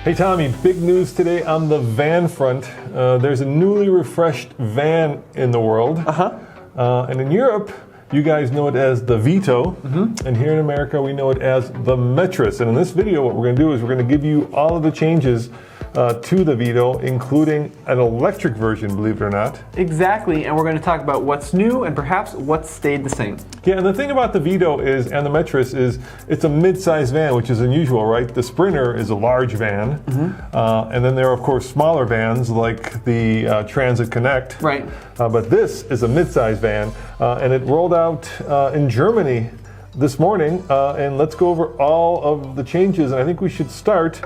Hey Tommy, big news today on the van front. There's a newly refreshed van in the world. And in Europe, you guys know it as the Vito. And here in America, we know it as the Metris. And in this video, what we're going to do is we're going to give you all of the changes to the Vito, including an electric version, believe it or not. Exactly, and we're going to talk about what's new and perhaps what's stayed the same. Yeah, and the thing about the Vito is, and the Metris is, it's a mid-size van, which is unusual, right? The Sprinter is a large van, and then there are, of course, smaller vans like the Transit Connect. Right. But this is a mid-size van, and it rolled out in Germany this morning, and let's go over all of the changes, and I think we should start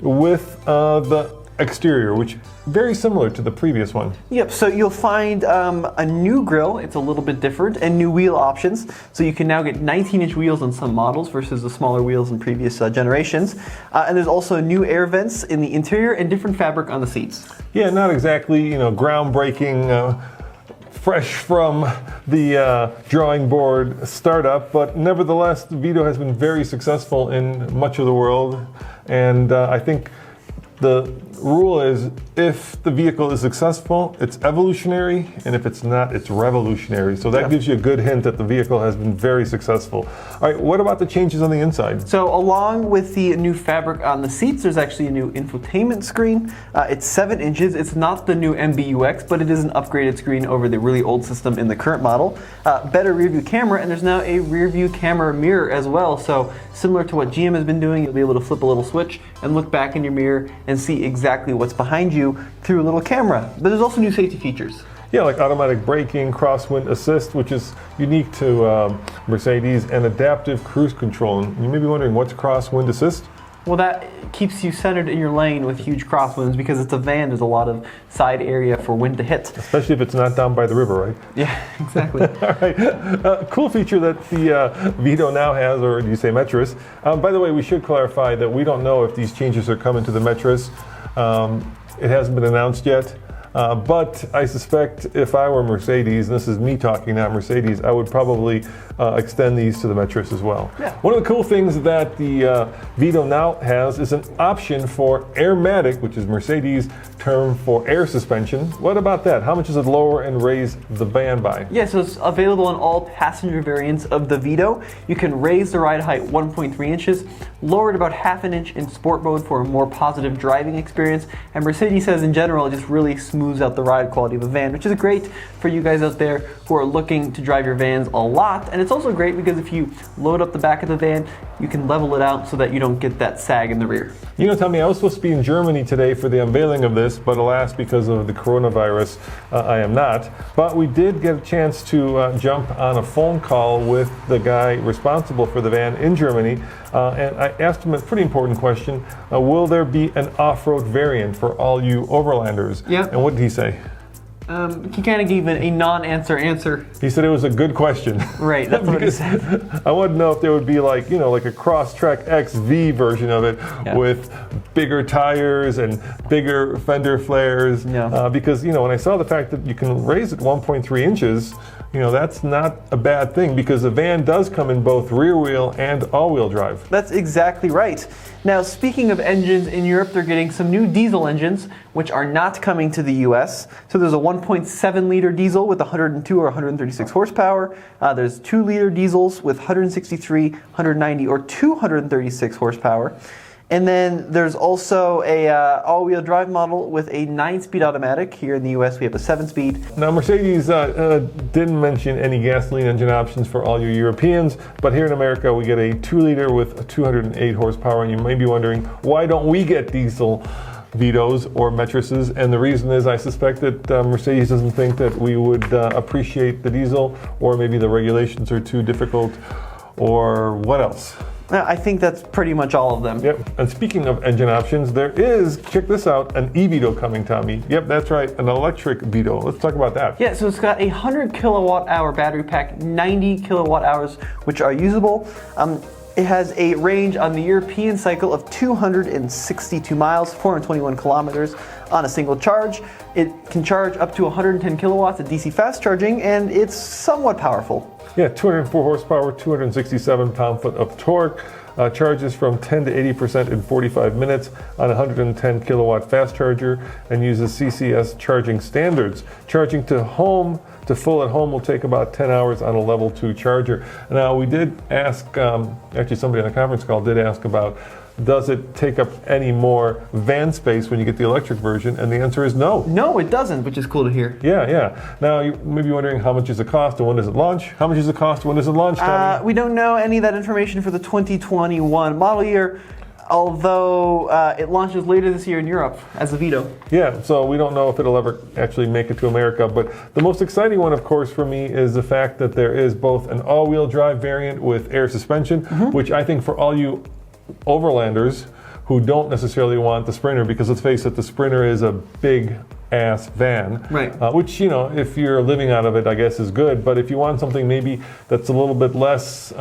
with the exterior, which very similar to the previous one. Yep, so you'll find a new grille, it's a little bit different, and new wheel options. So you can now get 19-inch wheels on some models versus the smaller wheels in previous generations. And there's also new air vents in the interior and different fabric on the seats. Yeah, not exactly, groundbreaking, fresh from the drawing board startup, but nevertheless, the Vito has been very successful in much of the world. And I think the rule is, if the vehicle is successful, it's evolutionary, and if it's not, it's revolutionary. So that gives you a good hint that the vehicle has been very successful. All right, what about the changes on the inside? So along with the new fabric on the seats, there's actually a new infotainment screen. It's 7 inches. It's not the new MBUX, but it is an upgraded screen over the really old system in the current model. Better rear view camera, and there's now a rear view camera mirror as well. So similar to what GM has been doing, you'll be able to flip a little switch and look back in your mirror and see exactly what's behind you through a little camera. But there's also new safety features. Yeah, like automatic braking, crosswind assist, which is unique to Mercedes, and adaptive cruise control. And you may be wondering, what's crosswind assist? Well, that keeps you centered in your lane with huge crosswinds. Because it's a van, there's a lot of side area for wind to hit. Especially if it's not down by the river, right? Yeah, exactly. All right. Cool feature that the Vito now has, or do you say Metris? By the way, we should clarify that we don't know if these changes are coming to the Metris. It hasn't been announced yet. But I suspect if I were Mercedes, and this is me talking, not Mercedes, I would probably extend these to the Metris as well. Yeah. One of the cool things that the Vito now has is an option for Airmatic, which is Mercedes' term for air suspension. What about that? How much does it lower and raise the van by? Yeah, so it's available in all passenger variants of the Vito. You can raise the ride height 1.3 inches, lower it about ½ an inch in sport mode for a more positive driving experience, and Mercedes says in general it just really smooths out the ride quality of a van, which is great for you guys out there who are looking to drive your vans a lot. And it's also great because if you load up the back of the van, you can level it out so that you don't get that sag in the rear. You know, Tommy, I was supposed to be in Germany today for the unveiling of this, but alas, because of the coronavirus, I am not. But we did get a chance to jump on a phone call with the guy responsible for the van in Germany, and I asked him a pretty important question. Will there be an off-road variant for all you overlanders? Yeah. And what did he say? He kind of gave a non-answer answer. He said it was a good question. Right, that's what he said. I wanted to know if there would be like a Crosstrek XV version of it with bigger tires and bigger fender flares. Yeah. Because, when I saw the fact that you can raise it 1.3 inches, that's not a bad thing, because the van does come in both rear wheel and all-wheel drive. That's exactly right. Now, speaking of engines, in Europe they're getting some new diesel engines, which are not coming to the US. So there's a 1.7-liter diesel with 102 or 136 horsepower. There's 2-liter diesels with 163, 190, or 236 horsepower. And then there's also a all-wheel drive model with a 9-speed automatic. Here in the US we have a 7-speed. Now Mercedes didn't mention any gasoline engine options for all you Europeans, but here in America we get a 2-liter with 208 horsepower, and you may be wondering, why don't we get diesel Vitos or Metrises? And the reason is, I suspect that Mercedes doesn't think that we would appreciate the diesel, or maybe the regulations are too difficult, or what else? I think that's pretty much all of them. Yep. And speaking of engine options, there is, check this out, an e-Vito coming, Tommy. Yep, that's right, an electric Vito. Let's talk about that. Yeah, so it's got a 100 kilowatt hour battery pack, 90 kilowatt hours, which are usable. It has a range on the European cycle of 262 miles, 421 kilometers on a single charge. It can charge up to 110 kilowatts of DC fast charging, and it's somewhat powerful. Yeah, 204 horsepower, 267 pound-foot of torque. charges from 10 to 80% in 45 minutes on a 110 kilowatt fast charger and uses CCS charging standards. Charging to home, to full at home, will take about 10 hours on a level 2 charger. Now, we did ask, actually somebody on the conference call did ask about, does it take up any more van space when you get the electric version? And the answer is no. No, it doesn't, which is cool to hear. Yeah. Now, you may be wondering, how much does it cost and when does it launch? How much does it cost and when does it launch, Tommy? We don't know any of that information for the 2021 model year, although it launches later this year in Europe as the Vito. Yeah, so we don't know if it'll ever actually make it to America, but the most exciting one, of course, for me is the fact that there is both an all-wheel drive variant with air suspension, which I think for all you overlanders who don't necessarily want the Sprinter, because let's face it, the Sprinter is a big ass van, right? Which, you know, if you're living out of it, I guess is good. But if you want something maybe that's a little bit less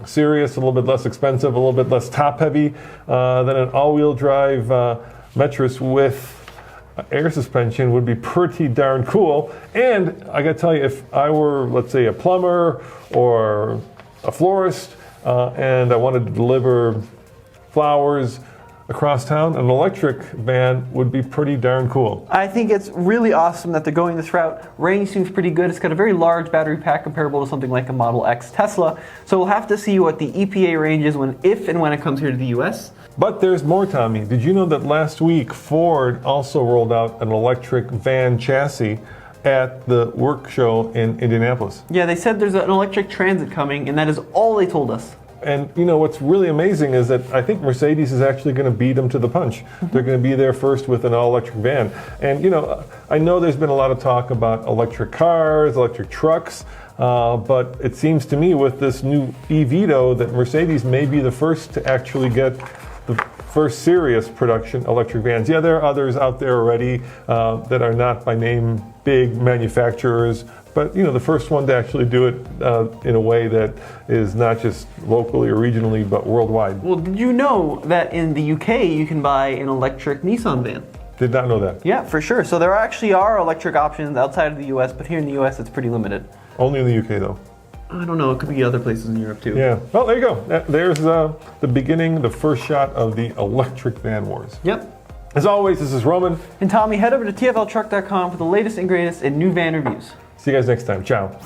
serious, a little bit less expensive, a little bit less top heavy, then an all-wheel drive Metris with air suspension would be pretty darn cool. And I gotta tell you, if I were, let's say, a plumber or a florist and I wanted to deliver flowers across town, an electric van would be pretty darn cool. I think it's really awesome that they're going this route. Range seems pretty good. It's got a very large battery pack comparable to something like a Model X Tesla. So we'll have to see what the EPA range is if and when it comes here to the US. But there's more, Tommy. Did you know that last week Ford also rolled out an electric van chassis at the work show in Indianapolis? Yeah, they said there's an electric Transit coming, and that is all they told us. And you know what's really amazing is that I think Mercedes is actually going to beat them to the punch. They're going to be there first with an all-electric van. And you know, I know there's been a lot of talk about electric cars, electric trucks, but it seems to me with this new Vito that Mercedes may be the first to actually get the first serious production electric vans. Yeah, there are others out there already that are not by name big manufacturers, but you know, the first one to actually do it in a way that is not just locally or regionally, but worldwide. Well, did you know that in the UK you can buy an electric Nissan van? Did not know that. Yeah, for sure. So there actually are electric options outside of the US, but here in the US it's pretty limited. Only in the UK though. I don't know, it could be other places in Europe too. Yeah, well, there you go. There's the beginning, the first shot of the electric van wars. Yep. As always, this is Roman. And Tommy, head over to tfltruck.com for the latest and greatest in new van reviews. See you guys next time. Ciao.